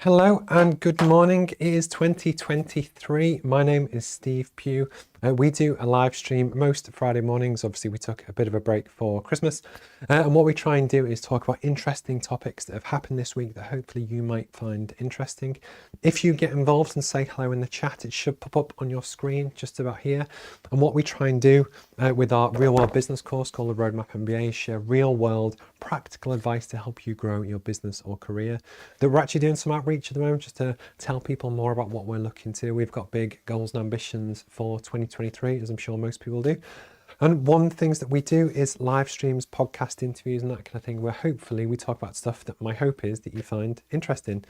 Hello and good morning. It is 2023. My name is Steve Pugh. We do a live stream most Friday mornings. Obviously, we took a bit of a break for Christmas. And what we try and do is talk about interesting topics that have happened this week that hopefully you might find interesting. If you get involved and say hello in the chat, it should pop up on your screen just about here. And what we try and do with our real world business course called the Roadmap MBA is share real world practical advice to help you grow your business or career. That we're actually doing some outreach at the moment just to tell people more about what we're looking to. We've got big goals and ambitions for 2023, as I'm sure most people do. And one of the things that we do is live streams, podcast interviews and that kind of thing, where hopefully we talk about stuff that my hope is that you find interesting.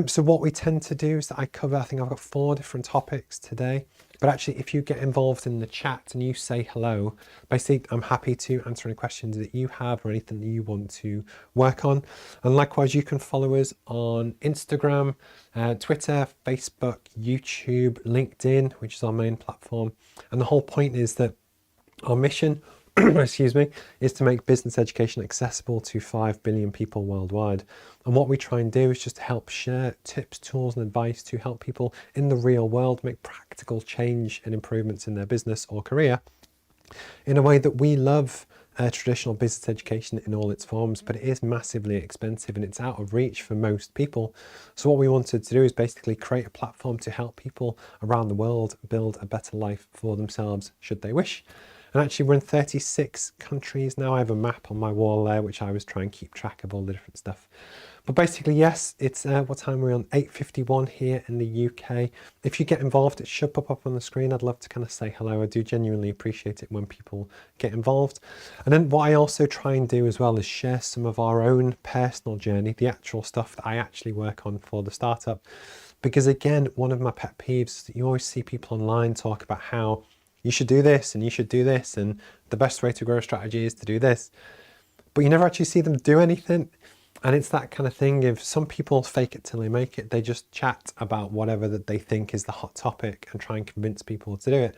So what we tend to do is that I think I've got 4 different topics today. But actually, if you get involved in the chat and you say hello, basically, I'm happy to answer any questions that you have or anything that you want to work on. And likewise, you can follow us on Instagram, Twitter, Facebook, YouTube, LinkedIn, which is our main platform. And the whole point is that our mission, excuse me, is to make business education accessible to 5 billion people worldwide. And what we try and do is just help share tips, tools and advice to help people in the real world make practical change and improvements in their business or career in a way that we love. Traditional business education in all its forms, but it is massively expensive and it's out of reach for most people. So what we wanted to do is basically create a platform to help people around the world build a better life for themselves should they wish. And actually we're in 36 countries now. I have a map on my wall there, which I was trying to keep track of all the different stuff. But basically, yes, it's what time we're on, 8:51 here in the UK. If you get involved, it should pop up on the screen. I'd love to kind of say hello. I do genuinely appreciate it when people get involved. And then what I also try and do as well is share some of our own personal journey, the actual stuff that I actually work on for the startup. Because again, one of my pet peeves is that you always see people online talk about how you should do this and you should do this and the best way to grow a strategy is to do this. But you never actually see them do anything. And it's that kind of thing. If some people fake it till they make it, they just chat about whatever that they think is the hot topic and try and convince people to do it.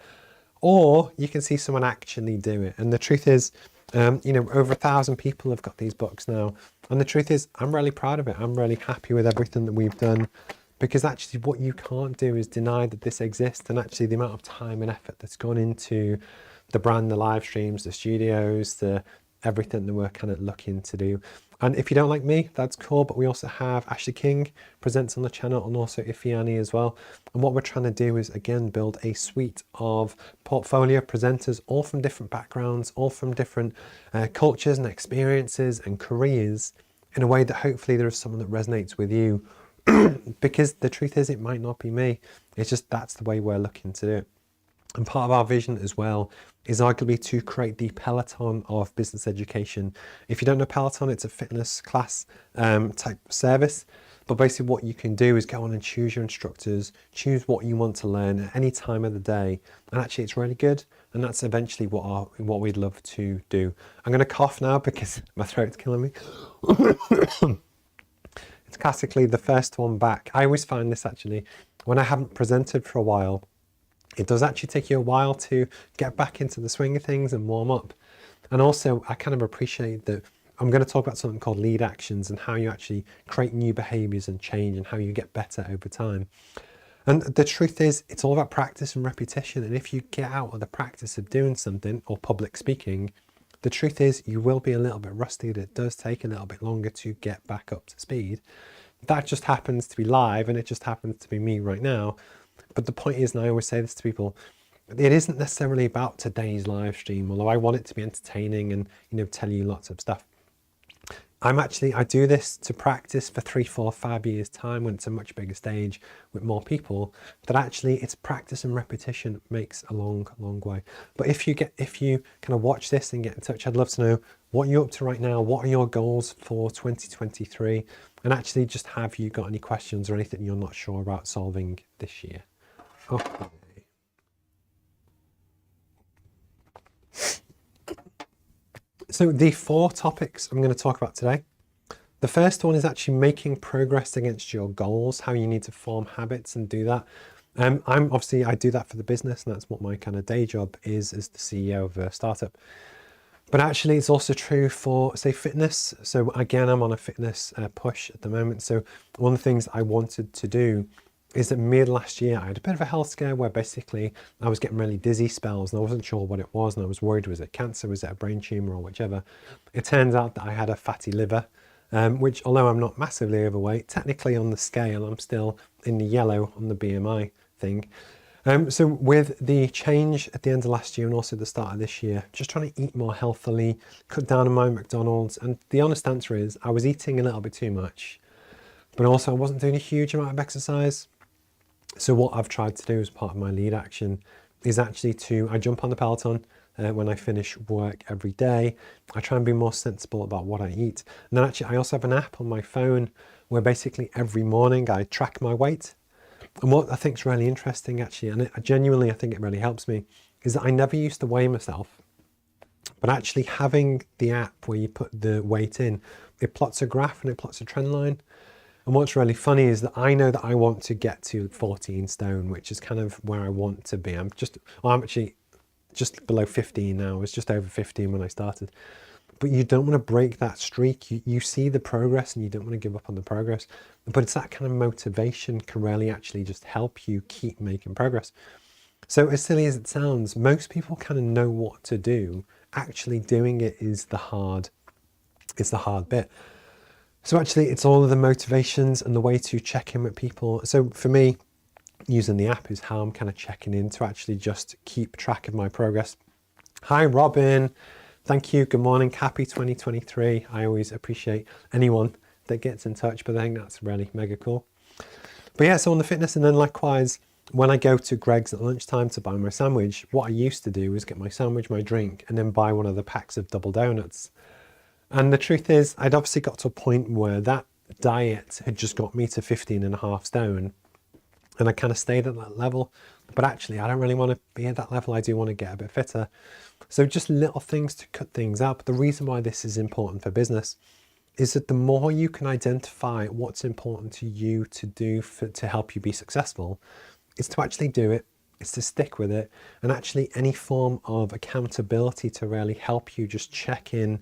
Or you can see someone actually do it. And the truth is, over 1,000 people have got these books now. And the truth is, I'm really proud of it. I'm really happy with everything that we've done. Because actually what you can't do is deny that this exists, and actually the amount of time and effort that's gone into the brand, the live streams, the studios, the everything that we're kind of looking to do. And if you don't like me, that's cool, but we also have Ashley King presents on the channel and also Ifiani as well. And what we're trying to do is, again, build a suite of portfolio presenters, all from different backgrounds, all from different cultures and experiences and careers, in a way that hopefully there is someone that resonates with you. Because the truth is, it might not be me. It's just that's the way we're looking to do it. And part of our vision as well is arguably to create the Peloton of business education. If you don't know Peloton, it's a fitness class type service. But basically what you can do is go on and choose your instructors, choose what you want to learn at any time of the day. And actually it's really good. And that's eventually what we'd love to do. I'm going to cough now because my throat's killing me. It's classically the first one back. I always find this actually, when I haven't presented for a while, it does actually take you a while to get back into the swing of things and warm up. And also I kind of appreciate that I'm going to talk about something called lead actions and how you actually create new behaviors and change and how you get better over time. And the truth is, it's all about practice and repetition. And if you get out of the practice of doing something or public speaking, the truth is you will be a little bit rusty. It does take a little bit longer to get back up to speed. That just happens to be live and it just happens to be me right now. But the point is, and I always say this to people, it isn't necessarily about today's live stream, although I want it to be entertaining and, tell you lots of stuff. I do this to practice for 3, 4, 5 years time when it's a much bigger stage with more people, that actually it's practice and repetition makes a long, long way. But if you kind of watch this and get in touch, I'd love to know what you're up to right now. What are your goals for 2023? And actually just have you got any questions or anything you're not sure about solving this year? Okay. So the 4 topics I'm going to talk about today. The first one is actually making progress against your goals, how you need to form habits and do that. I do that for the business, and that's what my kind of day job is as the CEO of a startup. But actually, it's also true for, say, fitness. So again, I'm on a fitness push at the moment. So one of the things I wanted to do is that mid last year, I had a bit of a health scare where basically I was getting really dizzy spells and I wasn't sure what it was. And I was worried, was it cancer? Was it a brain tumor or whichever? It turns out that I had a fatty liver, which although I'm not massively overweight, technically on the scale, I'm still in the yellow on the BMI thing. So with the change at the end of last year and also the start of this year, just trying to eat more healthily, cut down on my McDonald's. And the honest answer is I was eating a little bit too much, but also I wasn't doing a huge amount of exercise. So what I've tried to do as part of my lead action is actually I jump on the Peloton when I finish work every day. I try and be more sensible about what I eat. And then actually I also have an app on my phone where basically every morning I track my weight. And what I think is really interesting actually, and I think it really helps me, is that I never used to weigh myself. But actually having the app where you put the weight in, it plots a graph and it plots a trend line. And what's really funny is that I know that I want to get to 14 stone, which is kind of where I want to be. I'm actually just below 15 now. I was just over 15 when I started. But you don't want to break that streak. You see the progress and you don't want to give up on the progress. But it's that kind of motivation can really actually just help you keep making progress. So as silly as it sounds, most people kind of know what to do. Actually doing it is the hard bit. So actually it's all of the motivations and the way to check in with people. So for me, using the app is how I'm kind of checking in to actually just keep track of my progress. Hi, Robin. Thank you. Good morning. Happy 2023. I always appreciate anyone that gets in touch, but I think that's really mega cool. But yeah, so on the fitness, and then likewise, when I go to Greg's at lunchtime to buy my sandwich, what I used to do was get my sandwich, my drink, and then buy one of the packs of double donuts. And the truth is, I'd obviously got to a point where that diet had just got me to 15.5 stone. And I kind of stayed at that level. But actually, I don't really want to be at that level. I do want to get a bit fitter. So just little things to cut things out. But the reason why this is important for business is that the more you can identify what's important to you to do to help you be successful, is to actually do it, is to stick with it, and actually any form of accountability to really help you just check in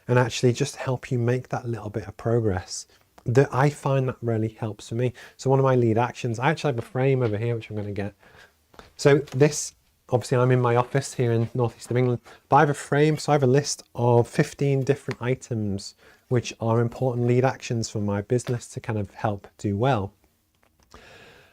and actually just help you make that little bit of progress. That I find that really helps for me. So one of my lead actions, I actually have a frame over here, which I'm going to get. So this, obviously I'm in my office here in northeast of England, but I have a frame, so I have a list of 15 different items which are important lead actions for my business to kind of help do well.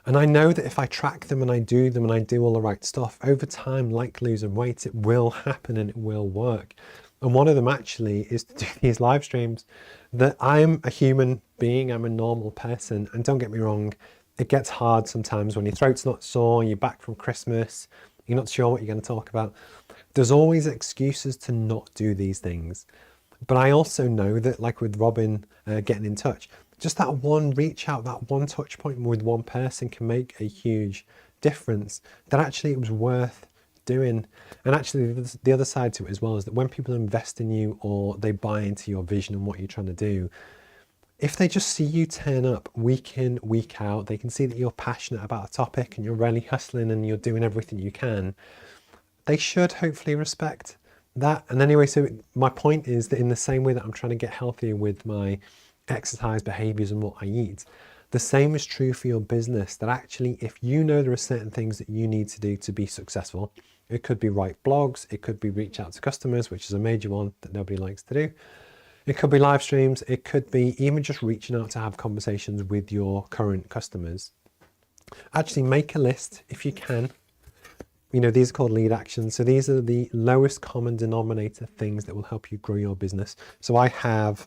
And I know that if I track them and I do them and I do all the right stuff, over time, like losing weight, it will happen and it will work. And one of them actually is to do these live streams. That I'm a human being, I'm a normal person, and don't get me wrong, it gets hard sometimes when your throat's not sore, you're back from Christmas, you're not sure what you're going to talk about. There's always excuses to not do these things. But I also know that, like with Robin getting in touch, just that one reach out, that one touch point with one person can make a huge difference. That actually it was worth doing. And actually the other side to it as well is that when people invest in you or they buy into your vision and what you're trying to do, if they just see you turn up week in, week out, they can see that you're passionate about a topic and you're really hustling and you're doing everything you can, they should hopefully respect that. And anyway, so my point is that in the same way that I'm trying to get healthier with my exercise behaviors and what I eat, the same is true for your business. That actually, if you know there are certain things that you need to do to be successful, it could be write blogs, it could be reach out to customers, which is a major one that nobody likes to do. It could be live streams, it could be even just reaching out to have conversations with your current customers. Actually make a list if you can. You know, these are called lead actions. So these are the lowest common denominator things that will help you grow your business. So I have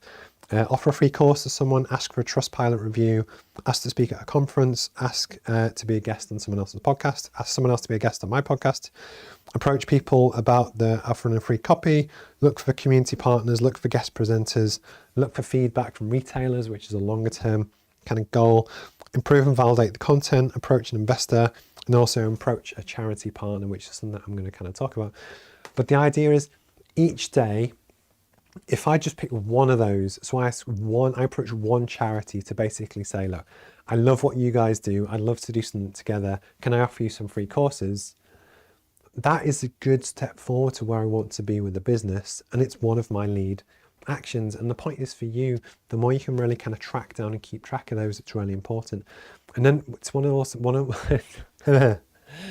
offer a free course to someone, ask for a Trustpilot review, ask to speak at a conference, ask to be a guest on someone else's podcast, ask someone else to be a guest on my podcast, approach people about the offering a free copy, look for community partners, look for guest presenters, look for feedback from retailers, which is a longer term kind of goal, improve and validate the content, approach an investor, and also approach a charity partner, which is something that I'm going to kind of talk about. But the idea is each day, if I just pick one of those, so I approach one charity to basically say, look, I love what you guys do. I'd love to do something together. Can I offer you some free courses? that is a good step forward to where I want to be with the business, and it's one of my lead actions. And the point is for you, the more you can really kind of track down and keep track of those, it's really important. And then it's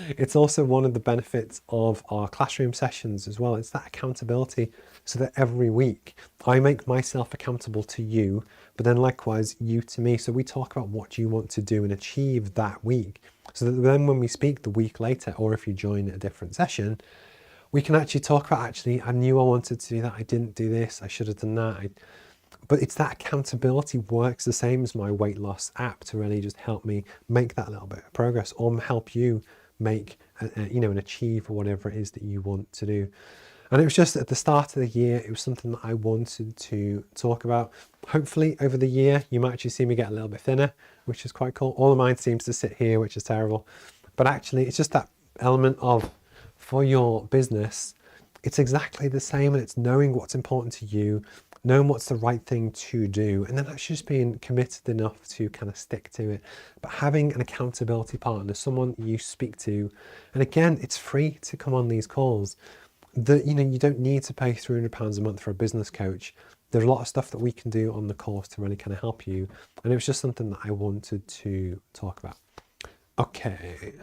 it's also one of the benefits of our classroom sessions as well. It's that accountability, so that every week I make myself accountable to you, but then likewise you to me. So we talk about what you want to do and achieve that week, so that then when we speak the week later, or if you join a different session, we can actually talk about, actually, I knew I wanted to do that, I didn't do this, I should have done that. But it's that accountability works the same as my weight loss app to really just help me make that little bit of progress, or help you make, and achieve whatever it is that you want to do. And it was just at the start of the year, it was something that I wanted to talk about. Hopefully over the year, you might actually see me get a little bit thinner, which is quite cool. All of mine seems to sit here, which is terrible. But actually, it's just that element of, for your business, it's exactly the same, and it's knowing what's important to you, knowing what's the right thing to do, and then actually just being committed enough to kind of stick to it. But having an accountability partner, someone you speak to, and again, it's free to come on these calls. You don't need to pay £300 a month for a business coach. There's a lot of stuff that we can do on the course to really kind of help you. And it was just something that I wanted to talk about. Okay.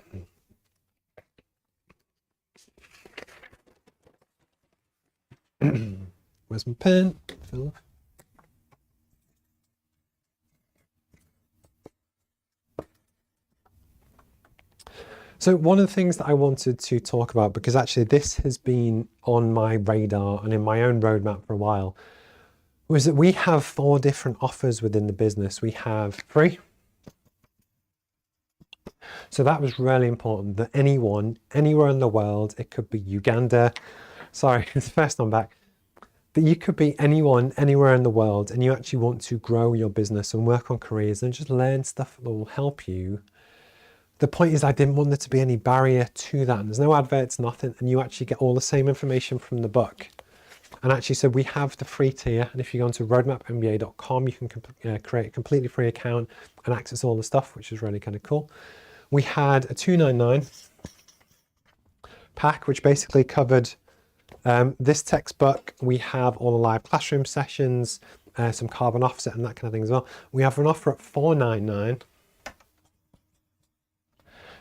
Where's my pen? Phil? So one of the things that I wanted to talk about, because actually this has been on my radar and in my own roadmap for a while, was that we have 4 different offers within the business. We have free. So that was really important, that anyone, anywhere in the world, it could be Uganda, sorry, it's the first time back, but you could be anyone, anywhere in the world, and you actually want to grow your business and work on careers and just learn stuff that will help you. The point is, I didn't want there to be any barrier to that. And there's no adverts, nothing. And you actually get all the same information from the book. And actually, so we have the free tier. And if you go onto roadmapmba.com, you can create a completely free account and access all the stuff, which is really kind of cool. We had a $299 pack, which basically covered this textbook. We have all the live classroom sessions, some carbon offset and that kind of thing as well. We have an offer at $499.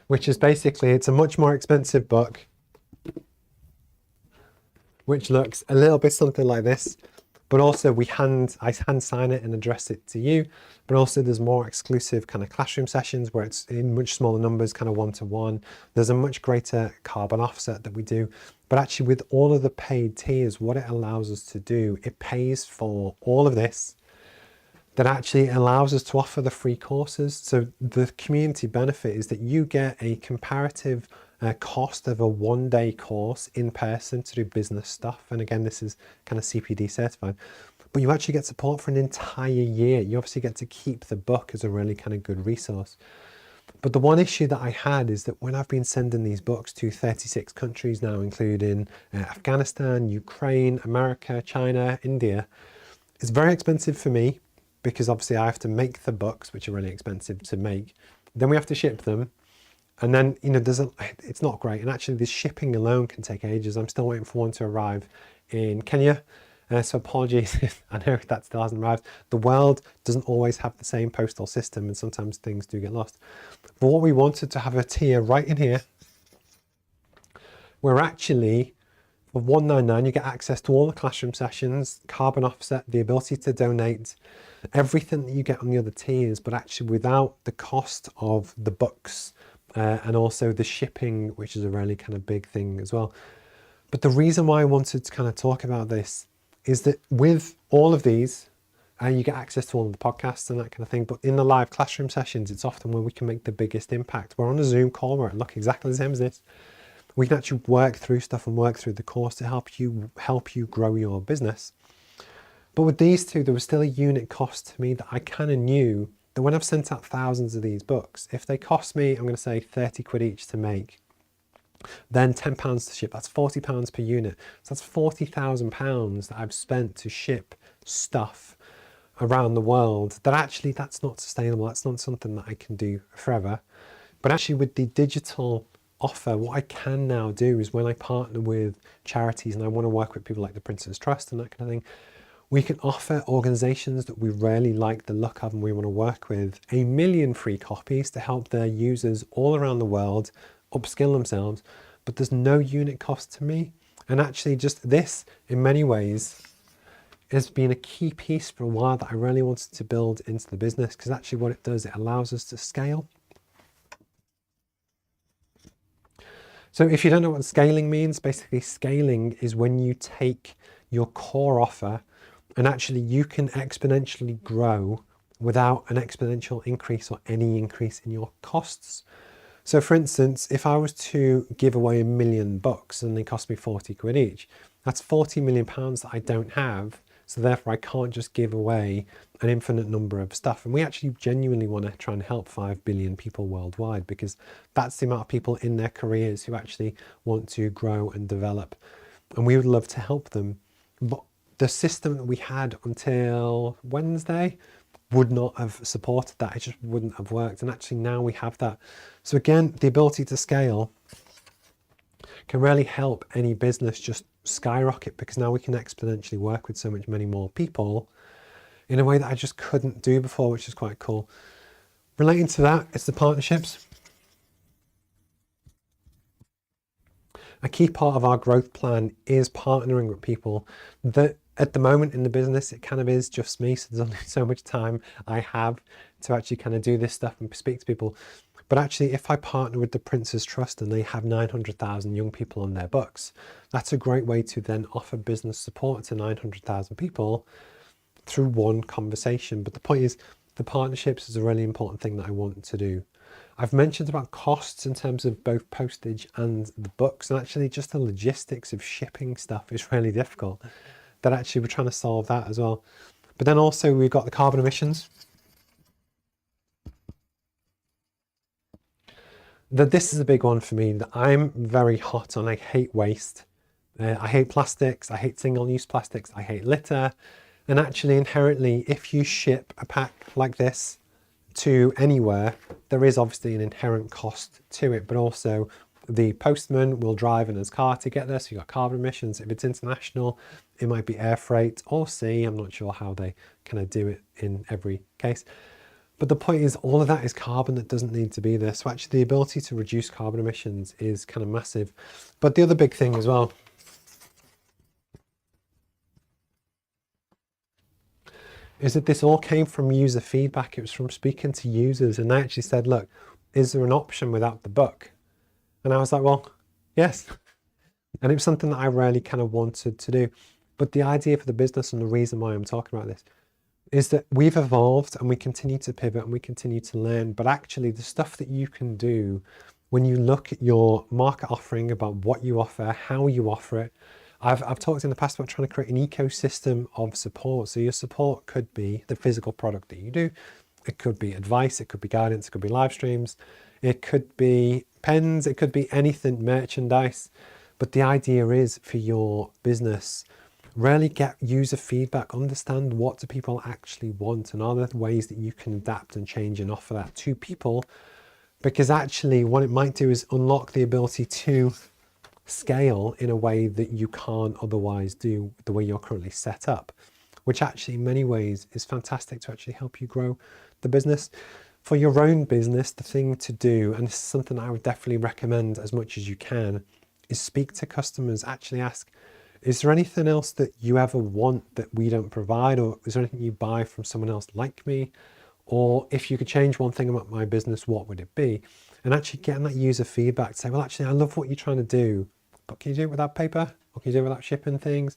Which is basically, it's a much more expensive book, which looks a little bit something like this, but also I hand sign it and address it to you. But also there's more exclusive kind of classroom sessions where it's in much smaller numbers, kind of 1-to-1. There's a much greater carbon offset that we do. But actually with all of the paid tiers, what it allows us to do, it pays for all of this, that actually allows us to offer the free courses. So the community benefit is that you get a comparative cost of a 1-day course in person to do business stuff. And again, this is kind of CPD certified, but you actually get support for an entire year. You obviously get to keep the book as a really kind of good resource. But the one issue that I had is that when I've been sending these books to 36 countries now, including Afghanistan, Ukraine, America, China, India, it's very expensive for me, because obviously I have to make the books, which are really expensive to make. Then we have to ship them. And then, it's not great. And actually the shipping alone can take ages. I'm still waiting for one to arrive in Kenya. So apologies if I know that still hasn't arrived. The world doesn't always have the same postal system, and sometimes things do get lost. But what we wanted to have a tier right in here, where actually for $199, you get access to all the classroom sessions, carbon offset, the ability to donate, everything that you get on the other tiers, but actually without the cost of the books and also the shipping, which is a really kind of big thing as well. But the reason why I wanted to kind of talk about this is that with all of these, you get access to all of the podcasts and that kind of thing. But in the live classroom sessions, it's often where we can make the biggest impact. We're on a Zoom call where it looks exactly the same as this. We can actually work through stuff and work through the course to help you grow your business. But with these two, there was still a unit cost to me that I kind of knew that when I've sent out thousands of these books, if they cost me, I'm going to say 30 quid each to make, then £10 to ship, that's £40 per unit. So that's £40,000 that I've spent to ship stuff around the world, that actually that's not sustainable. That's not something that I can do forever. But actually with the digital offer, what I can now do is when I partner with charities and I want to work with people like the Prince's Trust and that kind of thing, we can offer organizations that we really like the look of and we want to work with 1 million free copies to help their users all around the world upskill themselves, but there's no unit cost to me. And actually just this, in many ways, has been a key piece for a while that I really wanted to build into the business, because actually what it does, it allows us to scale. So if you don't know what scaling means, basically scaling is when you take your core offer and actually you can exponentially grow without an exponential increase or any increase in your costs. So for instance, if I was to give away 1 million books and they cost me 40 quid each, that's 40 million pounds that I don't have. So therefore I can't just give away an infinite number of stuff. And we actually genuinely want to try and help 5 billion people worldwide, because that's the amount of people in their careers who actually want to grow and develop. And we would love to help them. But the system that we had until Wednesday would not have supported that. It just wouldn't have worked. And actually now we have that. So again, the ability to scale can really help any business just skyrocket, because now we can exponentially work with so many more people in a way that I just couldn't do before, which is quite cool. Relating to that, it's the partnerships. A key part of our growth plan is partnering with people that at the moment in the business, it kind of is just me. So there's only so much time I have to actually kind of do this stuff and speak to people. But actually, if I partner with the Prince's Trust and they have 900,000 young people on their books, that's a great way to then offer business support to 900,000 people through one conversation. But the point is, the partnerships is a really important thing that I want to do. I've mentioned about costs in terms of both postage and the books, and actually just the logistics of shipping stuff is really difficult. That actually we're trying to solve that as well. But then also we've got the carbon emissions. This is a big one for me that I'm very hot on. I hate waste. I hate plastics. I hate single-use plastics. I hate litter. And actually inherently, if you ship a pack like this to anywhere, there is obviously an inherent cost to it, but also the postman will drive in his car to get there, so you've got carbon emissions. If it's international, it might be air freight or sea. I'm not sure how they kind of do it in every case. But the point is, all of that is carbon that doesn't need to be there. So actually the ability to reduce carbon emissions is kind of massive. But the other big thing as well is that this all came from user feedback. It was from speaking to users, and they actually said, look, is there an option without the book? And I was like, well, yes. And it was something that I really kind of wanted to do. But the idea for the business, and the reason why I'm talking about this, is that we've evolved and we continue to pivot and we continue to learn. But actually the stuff that you can do when you look at your market offering, about what you offer, how you offer it. I've talked in the past about trying to create an ecosystem of support. So your support could be the physical product that you do. It could be advice, it could be guidance, it could be live streams, it could be pens, it could be anything, merchandise. But the idea is for your business, really get user feedback, understand what do people actually want, and are there ways that you can adapt and change and offer that to people. Because actually what it might do is unlock the ability to scale in a way that you can't otherwise do the way you're currently set up, which actually in many ways is fantastic to actually help you grow the business. For your own business, the thing to do, and this is something I would definitely recommend as much as you can, is speak to customers. Actually ask, is there anything else that you ever want that we don't provide? Or is there anything you buy from someone else like me? Or if you could change one thing about my business, what would it be? And actually getting that user feedback to say, well, actually, I love what you're trying to do, but can you do it without paper? Or can you do it without shipping things?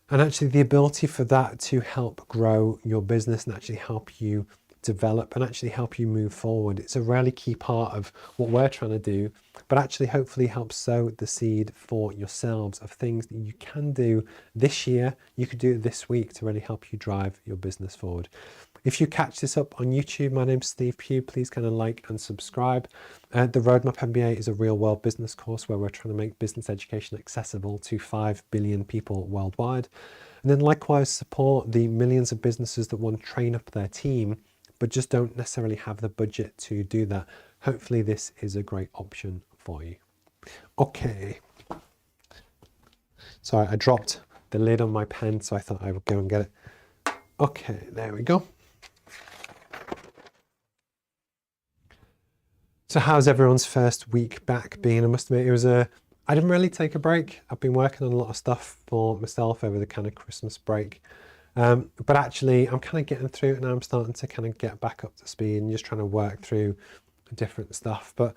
And actually the ability for that to help grow your business and actually help you develop and actually help you move forward. It's a really key part of what we're trying to do, but actually hopefully help sow the seed for yourselves of things that you can do this year. You could do it this week to really help you drive your business forward. If you catch this up on YouTube, my name's Steve Pugh. Please kind of like and subscribe. The Roadmap MBA is a real world business course where we're trying to make business education accessible to 5 billion people worldwide. And then likewise support the millions of businesses that want to train up their team, but just don't necessarily have the budget to do that. Hopefully this is a great option for you. Okay. Sorry, I dropped the lid on my pen, so I thought I would go and get it. Okay, there we go. So how's everyone's first week back been? I must admit, I didn't really take a break. I've been working on a lot of stuff for myself over the kind of Christmas break. But actually, I'm kind of getting through it now. I'm starting to kind of get back up to speed and just trying to work through different stuff. But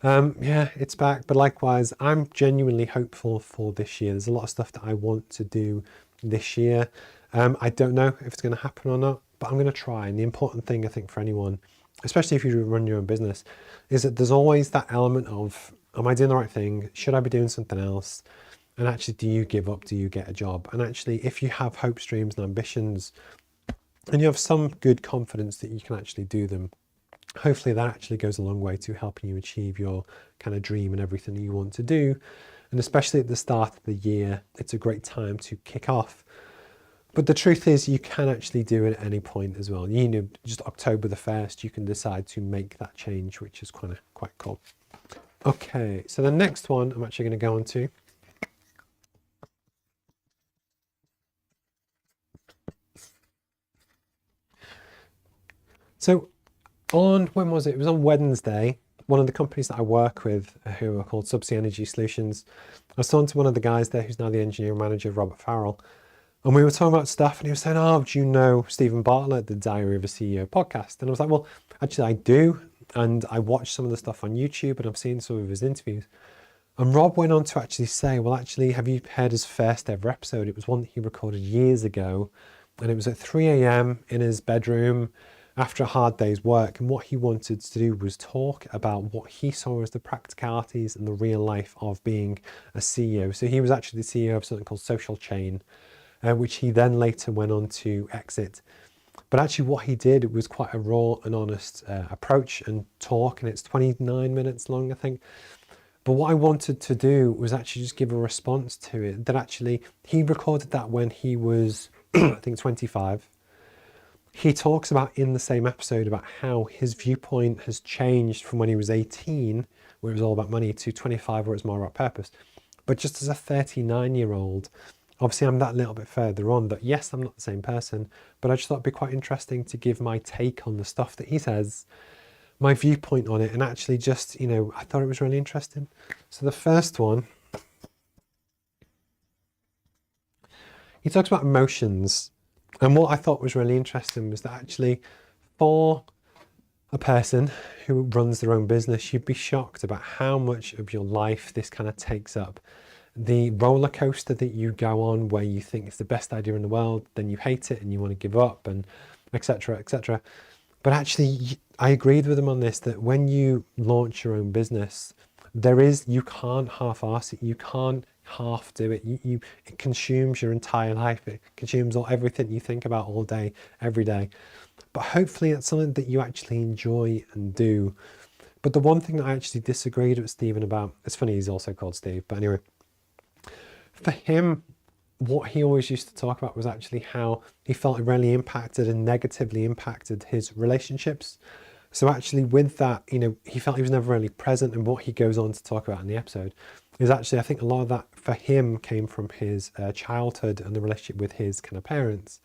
yeah, it's back. But likewise, I'm genuinely hopeful for this year. There's a lot of stuff that I want to do this year. I don't know if it's going to happen or not, but I'm going to try. And the important thing, I think, for anyone, especially if you run your own business, is that there's always that element of, am I doing the right thing? Should I be doing something else? And actually, do you give up? Do you get a job? And actually, if you have hopes, dreams and ambitions, and you have some good confidence that you can actually do them, hopefully that actually goes a long way to helping you achieve your kind of dream and everything that you want to do. And especially at the start of the year, it's a great time to kick off. But the truth is, you can actually do it at any point as well. You know, just October the 1st, you can decide to make that change, which is quite cool. Okay, so the next one I'm actually going to go on to. So when was it? It was on Wednesday. One of the companies that I work with, who are called Subsea Energy Solutions, I was talking to one of the guys there who's now the engineering manager, Robert Farrell. And we were talking about stuff, and he was saying, oh, do you know Stephen Bartlett, the Diary of a CEO podcast? And I was like, well, actually I do. And I watched some of the stuff on YouTube, and I've seen some of his interviews. And Rob went on to actually say, well, actually, have you heard his first ever episode? It was one that he recorded years ago, and it was at 3 a.m. in his bedroom after a hard day's work. And what he wanted to do was talk about what he saw as the practicalities and the real life of being a CEO. So he was actually the CEO of something called Social Chain, which he then later went on to exit. But actually what he did was quite a raw and honest approach and talk, and it's 29 minutes long, I think. But what I wanted to do was actually just give a response to it, that actually he recorded that when he was, I think, 25. He talks about in the same episode about how his viewpoint has changed from when he was 18, where it was all about money, to 25, where it's more about purpose. But just as a 39-year-old, obviously I'm that little bit further on, that yes, I'm not the same person, but I just thought it'd be quite interesting to give my take on the stuff that he says, my viewpoint on it, and actually just, you know, I thought it was really interesting. So the first one, he talks about emotions. And what I thought was really interesting was that actually for a person who runs their own business, you'd be shocked about how much of your life this kind of takes up. The roller coaster that you go on where you think it's the best idea in the world, then you hate it and you want to give up, and etc., etc. But actually, I agreed with him on this, that when you launch your own business, you can't half-arse it. You can't half do it. It consumes your entire life. It consumes everything you think about all day, every day. But hopefully it's something that you actually enjoy and do. But the one thing that I actually disagreed with Stephen about, it's funny, he's also called Steve, but anyway, for him, what he always used to talk about was actually how he felt it really impacted and negatively impacted his relationships. So actually with that, you know, he felt he was never really present, and what he goes on to talk about in the episode is actually, I think a lot of that for him came from his childhood and the relationship with his kind of parents.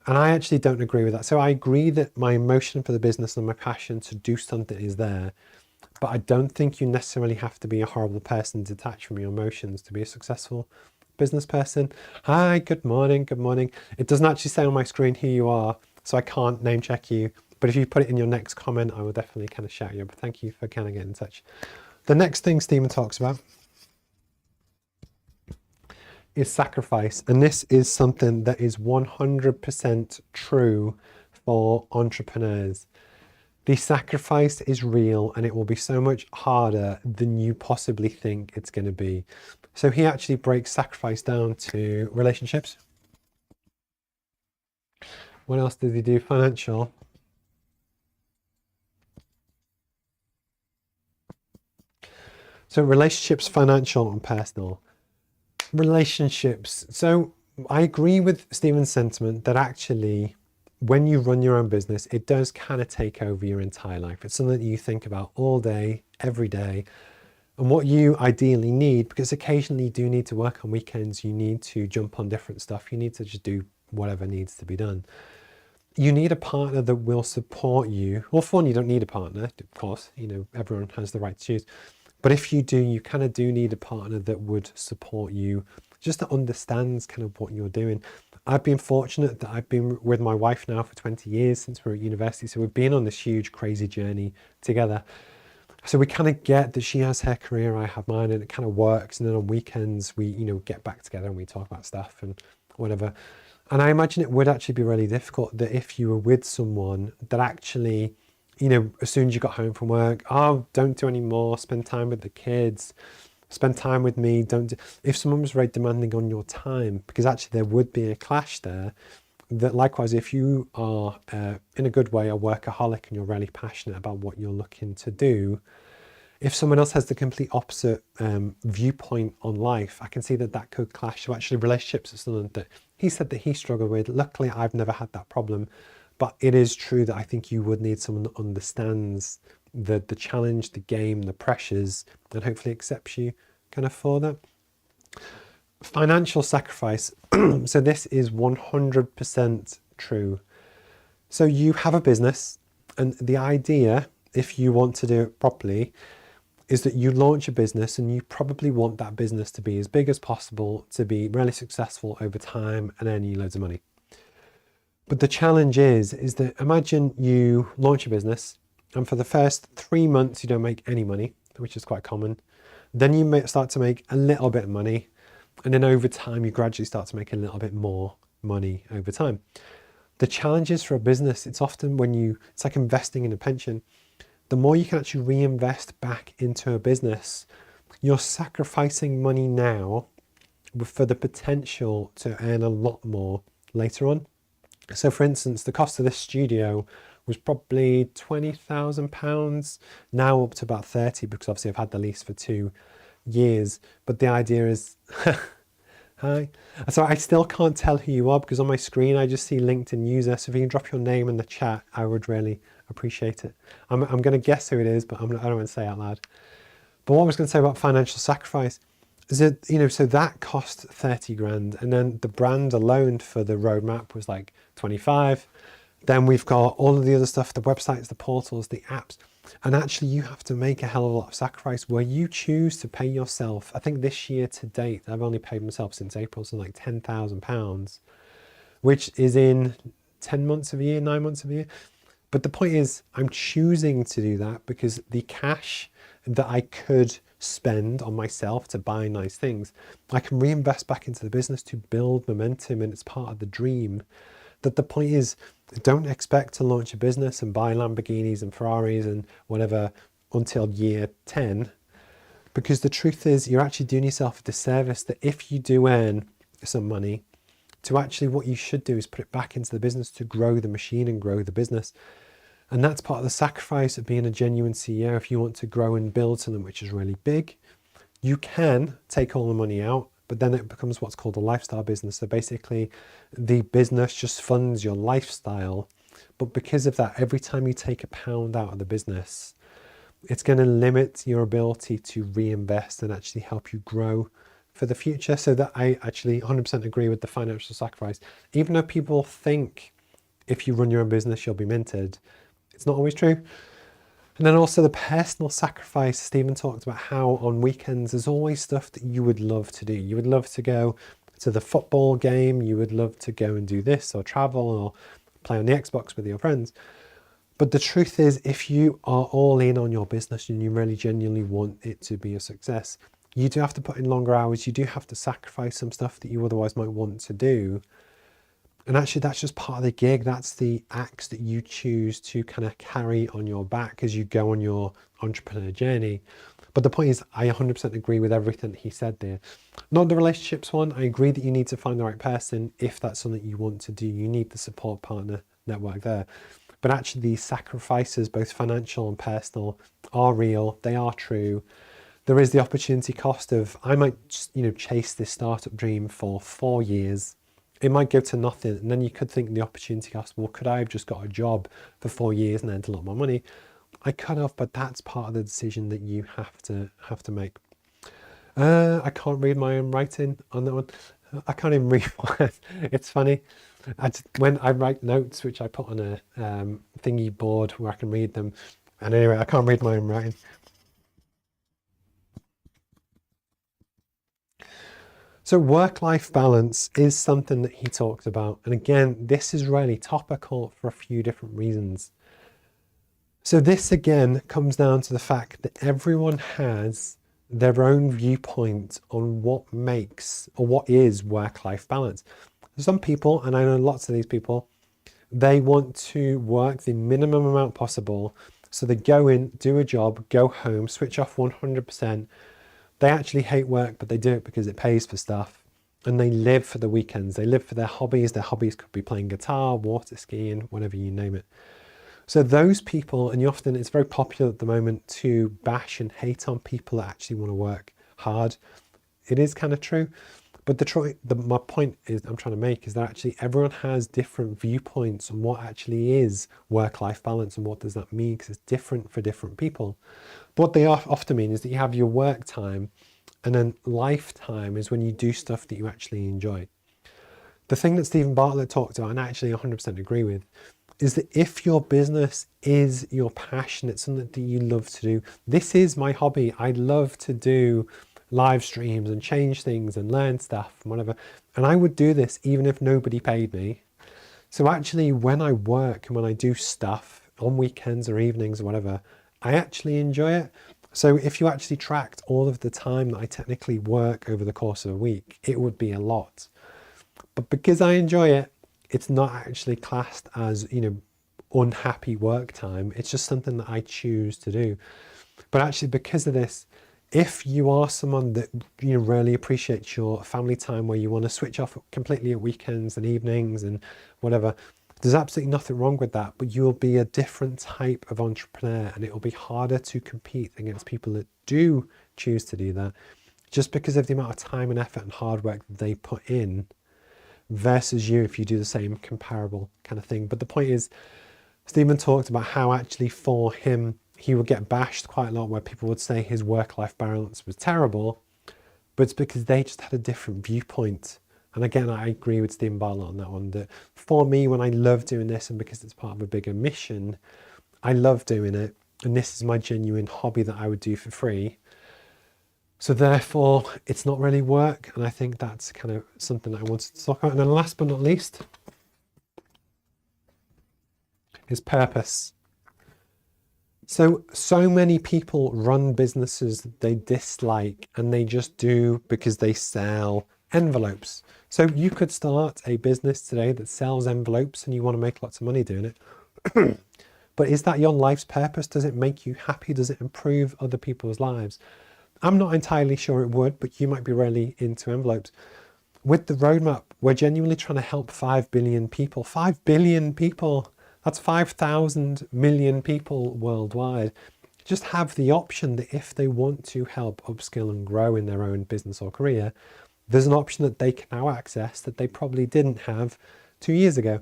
And I actually don't agree with that. So I agree that my emotion for the business and my passion to do something is there, but I don't think you necessarily have to be a horrible person detached from your emotions to be a successful business person. Hi, good morning, good morning. It doesn't actually say on my screen who you are, so I can't name check you. But if you put it in your next comment, I will definitely kind of shout you. But thank you for kind of getting in touch. The next thing Stephen talks about is sacrifice. And this is something that is 100% true for entrepreneurs. The sacrifice is real, and it will be so much harder than you possibly think it's going to be. So he actually breaks sacrifice down to relationships. What else does he do? Financial. So relationships, financial and personal. Relationships. So I agree with Stephen's sentiment that actually when you run your own business, it does kind of take over your entire life. It's something that you think about all day, every day. And what you ideally need, because occasionally you do need to work on weekends, you need to jump on different stuff, you need to just do whatever needs to be done. You need a partner that will support you. Well, for one, you don't need a partner, of course, everyone has the right to choose. But if you do, you kind of do need a partner that would support you, just that understands kind of what you're doing. I've been fortunate that I've been with my wife now for 20 years since we were at university. So we've been on this huge, crazy journey together. So we kind of get that she has her career, I have mine, and it kind of works. And then on weekends, we, get back together and we talk about stuff and whatever. And I imagine it would actually be really difficult that if you were with someone that actually, as soon as you got home from work, oh, don't do any more, spend time with the kids, spend time with me. If someone was very demanding on your time, because actually there would be a clash there. That likewise, if you are in a good way a workaholic and you're really passionate about what you're looking to do, if someone else has the complete opposite viewpoint on life, I can see that could clash. So actually relationships is something that he said that he struggled with. Luckily, I've never had that problem, but it is true that I think you would need someone that understands the challenge, the game, the pressures, and hopefully accepts you kind of for that. Financial sacrifice. So this is 100% true. So you have a business, and the idea, if you want to do it properly, is that you launch a business and you probably want that business to be as big as possible, to be really successful over time and earn you loads of money. But the challenge is that imagine you launch a business and for the first 3 months you don't make any money, which is quite common. Then you may start to make a little bit of money. And then over time, you gradually start to make a little bit more money over time. The challenge is for a business, it's often it's like investing in a pension. The more you can actually reinvest back into a business, you're sacrificing money now for the potential to earn a lot more later on. So for instance, the cost of this studio was probably £20,000, now up to about 30, because obviously I've had the lease for 2 years. But the idea is, hi. So I still can't tell who you are because on my screen I just see LinkedIn user. So if you can drop your name in the chat, I would really appreciate it. I'm going to guess who it is, but I don't want to say out loud. But what I was going to say about financial sacrifice is that, so that cost 30 grand. And then the brand alone for the roadmap was like 25. Then we've got all of the other stuff, the websites, the portals, the apps. And actually you have to make a hell of a lot of sacrifice where you choose to pay yourself. I think this year to date, I've only paid myself since April, so like £10,000, which is in 10 months of a year, 9 months of a year. But the point is I'm choosing to do that because the cash that I could spend on myself to buy nice things, I can reinvest back into the business to build momentum, and it's part of the dream. That the point is, don't expect to launch a business and buy Lamborghinis and Ferraris and whatever until year 10, because the truth is you're actually doing yourself a disservice. That if you do earn some money, to actually what you should do is put it back into the business to grow the machine and grow the business. And that's part of the sacrifice of being a genuine CEO. If you want to grow and build something which is really big, you can take all the money out, but then it becomes what's called a lifestyle business. So basically the business just funds your lifestyle. But because of that, every time you take a pound out of the business, it's going to limit your ability to reinvest and actually help you grow for the future. So that I actually 100% agree with the financial sacrifice. Even though people think if you run your own business, you'll be minted, it's not always true. And then also the personal sacrifice. Stephen talked about how on weekends, there's always stuff that you would love to do. You would love to go to the football game. You would love to go and do this or travel or play on the Xbox with your friends. But the truth is, if you are all in on your business and you really genuinely want it to be a success, you do have to put in longer hours. You do have to sacrifice some stuff that you otherwise might want to do. And actually, that's just part of the gig. That's the axe that you choose to kind of carry on your back as you go on your entrepreneur journey. But the point is, I 100% agree with everything he said there. Not the relationships one. I agree that you need to find the right person if that's something you want to do. You need the support partner network there. But actually, these sacrifices, both financial and personal, are real. They are true. There is the opportunity cost of, I might, chase this startup dream for 4 years. It might go to nothing. And then you could think the opportunity cost, well, could I have just got a job for 4 years and earned a lot more money? I could have, but that's part of the decision that you have to make. I can't read my own writing on that one. I can't even read one. It's funny. When I write notes, which I put on a thingy board where I can read them, and anyway, I can't read my own writing. So work-life balance is something that he talks about. And again, this is really topical for a few different reasons. So this again comes down to the fact that everyone has their own viewpoint on what makes or what is work-life balance. Some people, and I know lots of these people, they want to work the minimum amount possible. So they go in, do a job, go home, switch off 100%. They actually hate work, but they do it because it pays for stuff. And they live for the weekends. They live for their hobbies. Their hobbies could be playing guitar, water skiing, whatever you name it. So those people, and it's very popular at the moment to bash and hate on people that actually want to work hard. It is kind of true. But my point I'm trying to make is that actually everyone has different viewpoints on what actually is work-life balance and what does that mean, because it's different for different people. But what they often mean is that you have your work time, and then lifetime is when you do stuff that you actually enjoy. The thing that Stephen Bartlett talked about, and I actually 100% agree with, is that if your business is your passion, it's something that you love to do. This is my hobby. I love to do live streams and change things and learn stuff and whatever. And I would do this even if nobody paid me. So actually when I work and when I do stuff on weekends or evenings or whatever, I actually enjoy it. So if you actually tracked all of the time that I technically work over the course of a week, it would be a lot. But because I enjoy it, it's not actually classed as, unhappy work time. It's just something that I choose to do. But actually because of this, if you are someone that really appreciates your family time, where you want to switch off completely at weekends and evenings and whatever, there's absolutely nothing wrong with that, but you'll be a different type of entrepreneur, and it'll be harder to compete against people that do choose to do that, just because of the amount of time and effort and hard work that they put in versus you if you do the same comparable kind of thing. But the point is, Stephen talked about how actually for him, he would get bashed quite a lot where people would say his work-life balance was terrible, but it's because they just had a different viewpoint. And again, I agree with Stephen Bartlett on that one, that for me, when I love doing this and because it's part of a bigger mission, I love doing it. And this is my genuine hobby that I would do for free. So therefore, it's not really work. And I think that's kind of something that I wanted to talk about. And then last but not least is purpose. So many people run businesses that they dislike and they just do because they sell envelopes. So you could start a business today that sells envelopes and you want to make lots of money doing it. But is that your life's purpose? Does it make you happy? Does it improve other people's lives? I'm not entirely sure it would, but you might be really into envelopes. With the roadmap, we're genuinely trying to help 5 billion people. 5 billion people. That's 5,000 million people worldwide. Just have the option that if they want to help upskill and grow in their own business or career, there's an option that they can now access that they probably didn't have 2 years ago.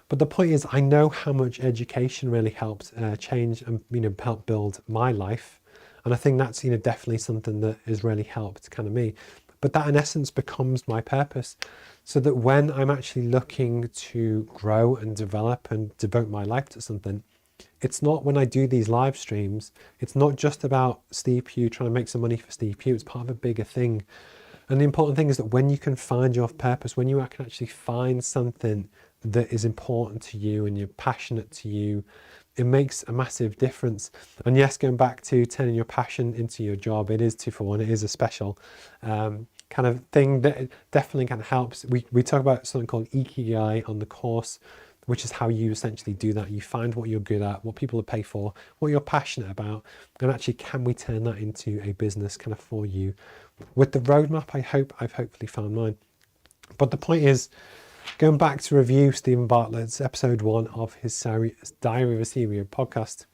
But the point is, I know how much education really helped change and help build my life. And I think that's definitely something that has really helped kind of me. But that in essence becomes my purpose, so that when I'm actually looking to grow and develop and devote my life to something, it's not when I do these live streams, it's not just about Steve Pugh trying to make some money for Steve Pugh, it's part of a bigger thing. And the important thing is that when you can find your purpose, when you can actually find something that is important to you and you're passionate to you, it makes a massive difference. And yes, going back to turning your passion into your job, it is 2 for 1. It is a special kind of thing that definitely kind of helps. We talk about something called Ikigai on the course, which is how you essentially do that. You find what you're good at, what people will pay for, what you're passionate about, and actually can we turn that into a business kind of for you. With the roadmap, I've hopefully found mine. But the point is, going back to review Stephen Bartlett's episode 1 of his Diary of a Serial podcast,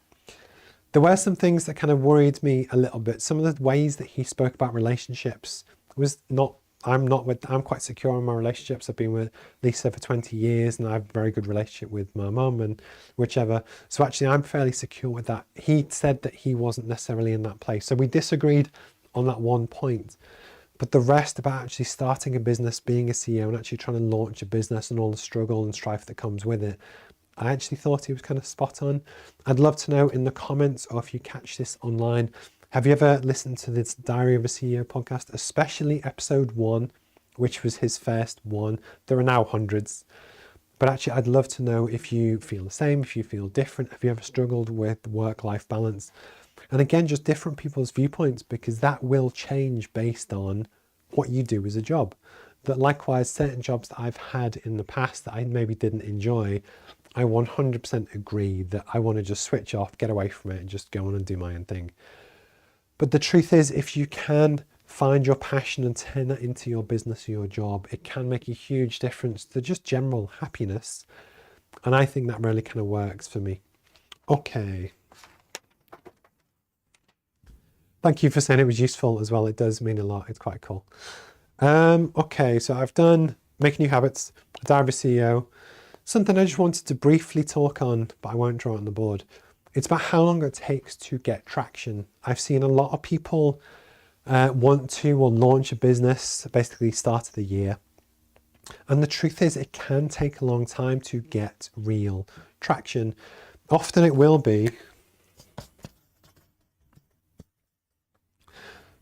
there were some things that kind of worried me a little bit. Some of the ways that he spoke about relationships was not I'm quite secure in my relationships. I've been with Lisa for 20 years and I have a very good relationship with my mum and whichever. So actually I'm fairly secure with that. He said that he wasn't necessarily in that place. So we disagreed on that one point. But the rest about actually starting a business, being a CEO and actually trying to launch a business and all the struggle and strife that comes with it, I actually thought he was kind of spot on. I'd love to know in the comments, or if you catch this online, have you ever listened to this Diary of a CEO podcast, especially episode 1, which was his first one? There are now hundreds. But actually, I'd love to know if you feel the same, if you feel different, have you ever struggled with work-life balance? And again, just different people's viewpoints, because that will change based on what you do as a job. That likewise, certain jobs that I've had in the past that I maybe didn't enjoy, I 100% agree that I want to just switch off, get away from it and just go on and do my own thing. But the truth is, if you can find your passion and turn that into your business or your job, it can make a huge difference to just general happiness. And I think that really kind of works for me. Okay. Thank you for saying it was useful as well. It does mean a lot. It's quite cool. Okay, so I've done Make New Habits, Diary of a CEO. Something I just wanted to briefly talk on, but I won't draw it on the board. It's about how long it takes to get traction. I've seen a lot of people want to or launch a business, basically start of the year. And the truth is, it can take a long time to get real traction. Often it will be.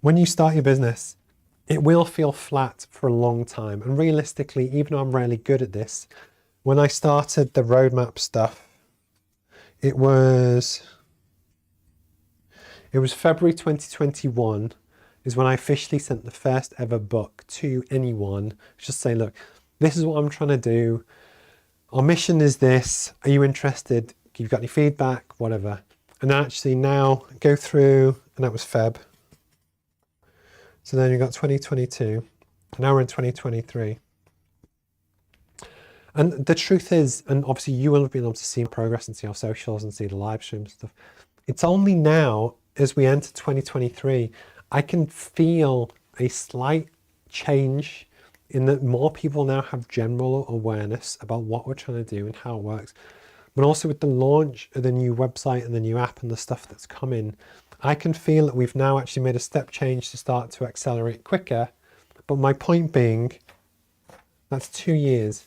When you start your business, it will feel flat for a long time. And realistically, even though I'm really good at this, when I started the roadmap stuff, it was February 2021 is when I officially sent the first ever book to anyone. Just say, look, this is what I'm trying to do. Our mission is this. Are you interested? You've got any feedback? Whatever. And actually now go through, and that was Feb. So then you've got 2022. Now we're in 2023. And the truth is, and obviously you will have been able to see progress and see our socials and see the live streams and stuff. It's only now, as we enter 2023, I can feel a slight change in that more people now have general awareness about what we're trying to do and how it works. But also with the launch of the new website and the new app and the stuff that's coming, I can feel that we've now actually made a step change to start to accelerate quicker. But my point being, that's 2 years.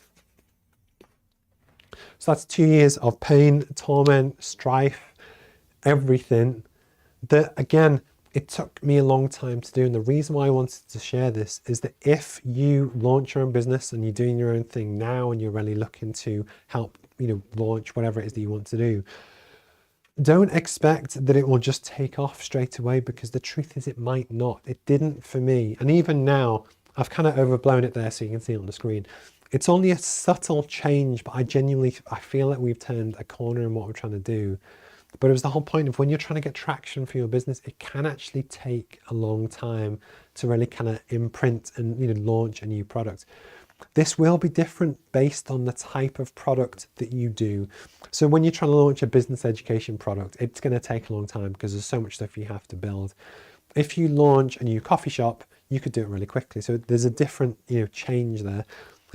So that's 2 years of pain, torment, strife, everything that, again, it took me a long time to do. And the reason why I wanted to share this is that if you launch your own business and you're doing your own thing now and you're really looking to help, launch whatever it is that you want to do, don't expect that it will just take off straight away, because the truth is it might not. It didn't for me. And even now, I've kind of overblown it there so you can see it on the screen. It's only a subtle change, but I feel like we've turned a corner in what we're trying to do. But it was the whole point of when you're trying to get traction for your business, it can actually take a long time to really kind of imprint and launch a new product. This will be different based on the type of product that you do. So when you're trying to launch a business education product, it's going to take a long time because there's so much stuff you have to build. If you launch a new coffee shop, you could do it really quickly. So there's a different change there.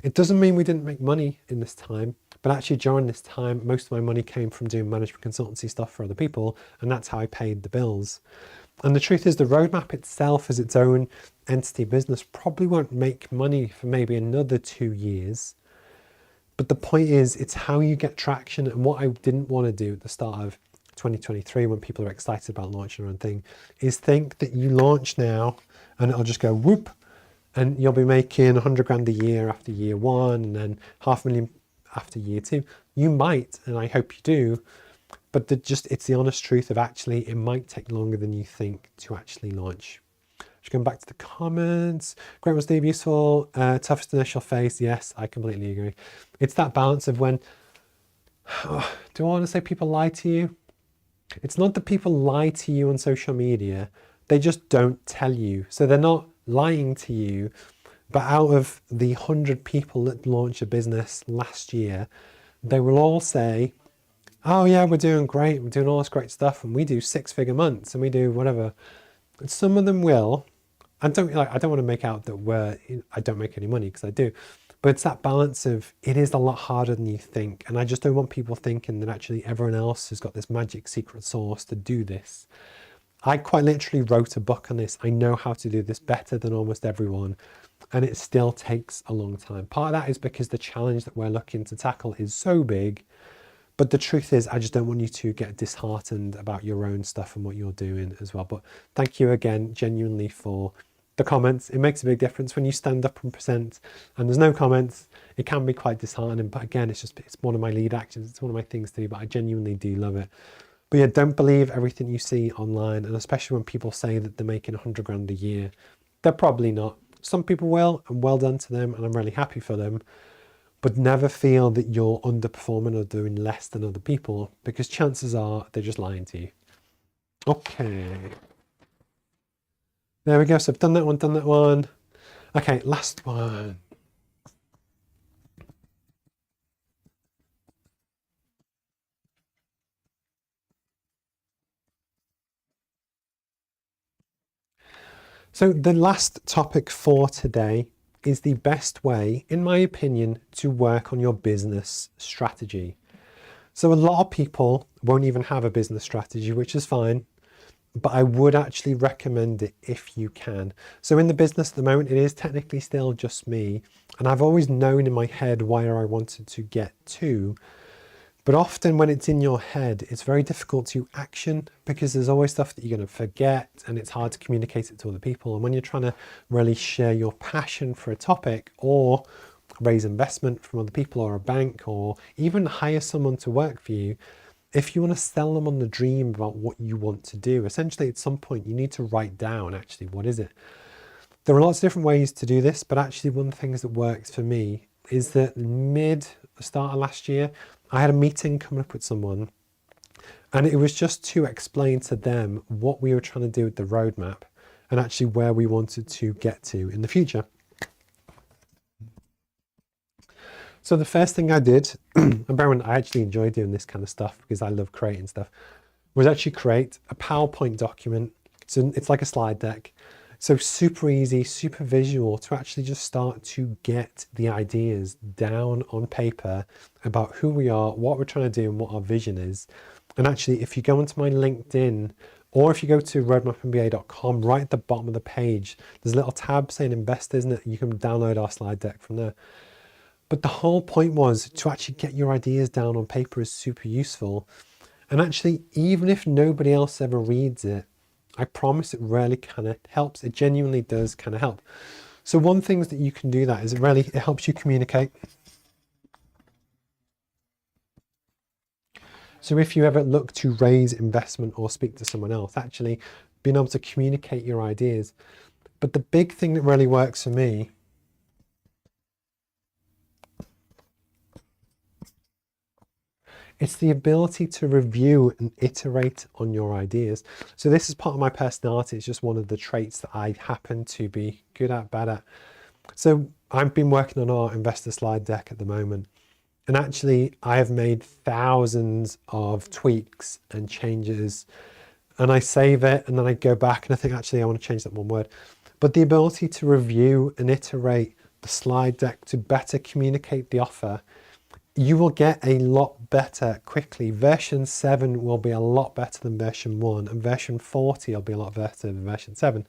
It doesn't mean we didn't make money in this time, but actually during this time, most of my money came from doing management consultancy stuff for other people, and that's how I paid the bills. And the truth is, the roadmap itself as its own entity business probably won't make money for maybe another 2 years. But the point is, it's how you get traction. And what I didn't want to do at the start of 2023, when people are excited about launching their own thing, is think that you launch now and it'll just go whoop, and you'll be making 100 grand a year after year 1, and then 500,000 after year 2. You might, and I hope you do, but it's the honest truth of actually it might take longer than you think to actually launch. Just going back to the comments. Great one, Steve, useful. Toughest initial phase. Yes, I completely agree. It's that balance of when, do I want to say people lie to you? It's not that people lie to you on social media. They just don't tell you. So they're not lying to you, but out of the 100 people that launched a business last year, they will all say, oh yeah, we're doing great, we're doing all this great stuff, and we do 6-figure months, and we do whatever. And some of them will, I don't want to make out that I don't make any money, because I do. But it's that balance of, it is a lot harder than you think. And I just don't want people thinking that actually everyone else has got this magic secret sauce to do this. I quite literally wrote a book on this. I know how to do this better than almost everyone. And it still takes a long time. Part of that is because the challenge that we're looking to tackle is so big. But the truth is, I just don't want you to get disheartened about your own stuff and what you're doing as well. But thank you again, genuinely, for the comments. It makes a big difference when you stand up and present and there's no comments. It can be quite disheartening, but again, it's one of my lead actions. It's one of my things to do, but I genuinely do love it. But yeah, don't believe everything you see online, and especially when people say that they're making 100 grand a year. They're probably not. Some people will, and well done to them, and I'm really happy for them. But never feel that you're underperforming or doing less than other people, because chances are they're just lying to you. Okay. There we go. So I've done that one, Okay, last one. So the last topic for today is the best way, in my opinion, to work on your business strategy. So a lot of people won't even have a business strategy, which is fine, but I would actually recommend it if you can. So in the business at the moment, it is technically still just me, and I've always known in my head where I wanted to get to. But often when it's in your head, it's very difficult to action, because there's always stuff that you're going to forget, and it's hard to communicate it to other people. And when you're trying to really share your passion for a topic, or raise investment from other people, or a bank, or even hire someone to work for you, if you want to sell them on the dream about what you want to do, essentially at some point you need to write down actually what is it. There are lots of different ways to do this, but actually one of the things that works for me is that start of last year, I had a meeting coming up with someone, and it was just to explain to them what we were trying to do with the roadmap and actually where we wanted to get to in the future. So the first thing I did, and bear in mind, I actually enjoy doing this kind of stuff because I love creating stuff, was actually create a PowerPoint document. So it's like a slide deck. So super easy, super visual to actually just start to get the ideas down on paper about who we are, what we're trying to do, and what our vision is. And actually, if you go onto my LinkedIn, or if you go to roadmapmba.com, right at the bottom of the page, there's a little tab saying investors, and you can download our slide deck from there. But the whole point was to actually get your ideas down on paper is super useful. And actually, even if nobody else ever reads it, I promise it really kind of helps. It genuinely does kind of help. So one thing that you can do that is it helps you communicate. So if you ever look to raise investment or speak to someone else, actually being able to communicate your ideas. But the big thing that really works for me it's the ability to review and iterate on your ideas. So this is part of my personality. It's just one of the traits that I happen to be good at, bad at. So I've been working on our investor slide deck at the moment. And actually I have made thousands of tweaks and changes, and I save it and then I go back and I think, actually, I want to change that one word. But the ability to review and iterate the slide deck to better communicate the offer, you will get a lot better quickly. Version 7 will be a lot better than version 1, and version 40 will be a lot better than version 7.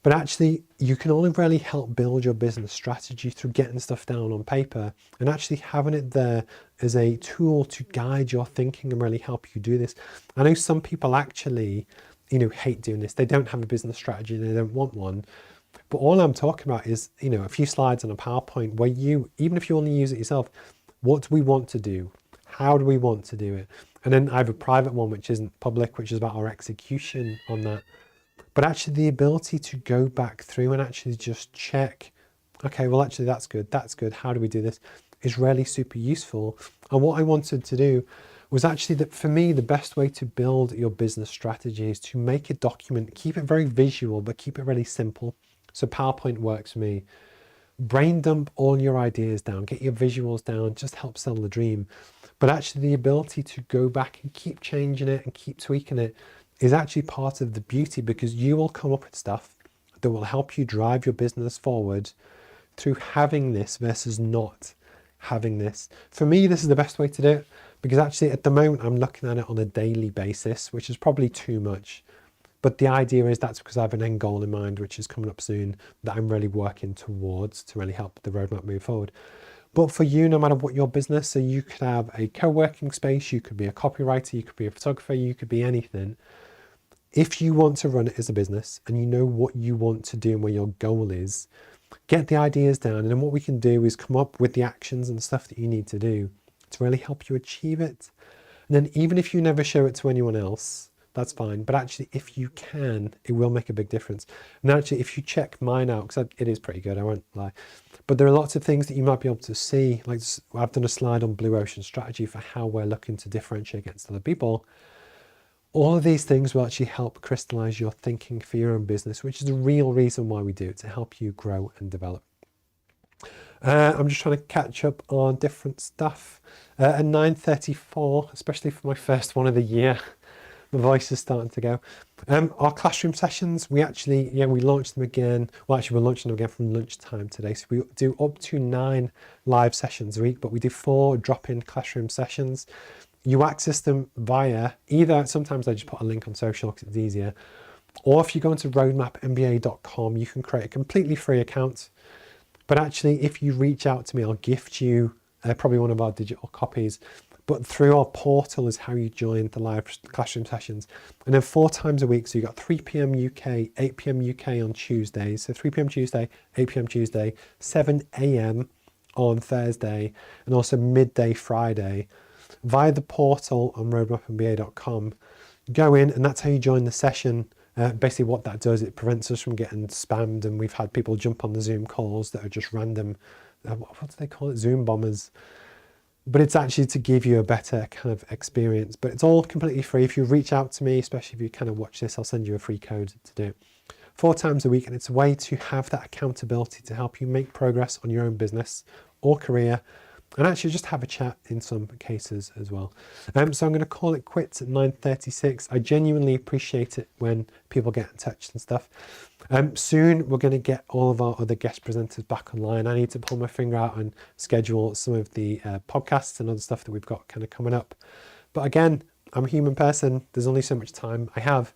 But actually, you can only really help build your business strategy through getting stuff down on paper and actually having it there as a tool to guide your thinking and really help you do this. I know some people actually, hate doing this. They don't have a business strategy and they don't want one. But all I'm talking about is, a few slides on a PowerPoint where even if you only use it yourself, what do we want to do? How do we want to do it? And then I have a private one, which isn't public, which is about our execution on that. But actually the ability to go back through and actually just check, okay, well, actually that's good. How do we do this? Is really super useful. And what I wanted to do was actually that for me, the best way to build your business strategy is to make a document, keep it very visual, but keep it really simple. So PowerPoint works for me. Brain dump all your ideas down, get your visuals down, just help sell the dream. But actually the ability to go back and keep changing it and keep tweaking it is actually part of the beauty, because you will come up with stuff that will help you drive your business forward through having this versus not having this. For me, this is the best way to do it, because actually at the moment I'm looking at it on a daily basis, which is probably too much. But the idea is that's because I have an end goal in mind, which is coming up soon, that I'm really working towards to really help the roadmap move forward. But for you, no matter what your business, so you could have a co-working space, you could be a copywriter, you could be a photographer, you could be anything. If you want to run it as a business and you know what you want to do and where your goal is, get the ideas down. And then what we can do is come up with the actions and stuff that you need to do to really help you achieve it. And then even if you never show it to anyone else, that's fine. But actually, if you can, it will make a big difference. And actually, if you check mine out, because it is pretty good, I won't lie. But there are lots of things that you might be able to see. Like I've done a slide on Blue Ocean strategy for how we're looking to differentiate against other people. All of these things will actually help crystallize your thinking for your own business, which is the real reason why we do it, to help you grow and develop. I'm just trying to catch up on different stuff. At 9:34, especially for my first one of the year, my voice is starting to go. Our classroom sessions, we launched them again. Well, actually, we're launching them again from lunchtime today. So we do up to 9 live sessions a week, but we do 4 drop-in classroom sessions. You access them via either, sometimes I just put a link on social because it's easier, or if you go into roadmapmba.com, you can create a completely free account. But actually, if you reach out to me, I'll gift you probably one of our digital copies. But through our portal is how you join the live classroom sessions. And then 4 times a week, so you've got 3 p.m. UK, 8 p.m. UK on Tuesdays. So 3 p.m. Tuesday, 8 p.m. Tuesday, 7 a.m. on Thursday, and also midday Friday. Via the portal on roadmapmba.com, go in, and that's how you join the session. Basically what that does, it prevents us from getting spammed, and we've had people jump on the Zoom calls that are just random, what do they call it, Zoom bombers. But it's actually to give you a better kind of experience. But it's all completely free. If you reach out to me, especially if you kind of watch this, I'll send you a free code to do it. 4 times a week, and it's a way to have that accountability to help you make progress on your own business or career, and actually just have a chat in some cases as well. So I'm going to call it quits at 9:36. I genuinely appreciate it when people get in touch and stuff. Soon we're going to get all of our other guest presenters back online. I need to pull my finger out and schedule some of the podcasts and other stuff that we've got kind of coming up. But again, I'm a human person. There's only so much time I have.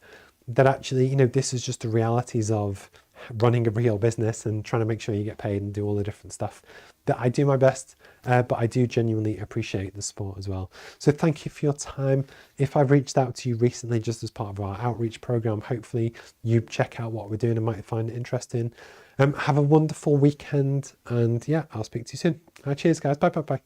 That actually, this is just the realities of running a real business and trying to make sure you get paid and do all the different stuff. That I do my best, but I do genuinely appreciate the support as well. So thank you for your time. If I've reached out to you recently just as part of our outreach program, hopefully you check out what we're doing and might find it interesting. Have a wonderful weekend, and yeah, I'll speak to you soon. Cheers guys, bye.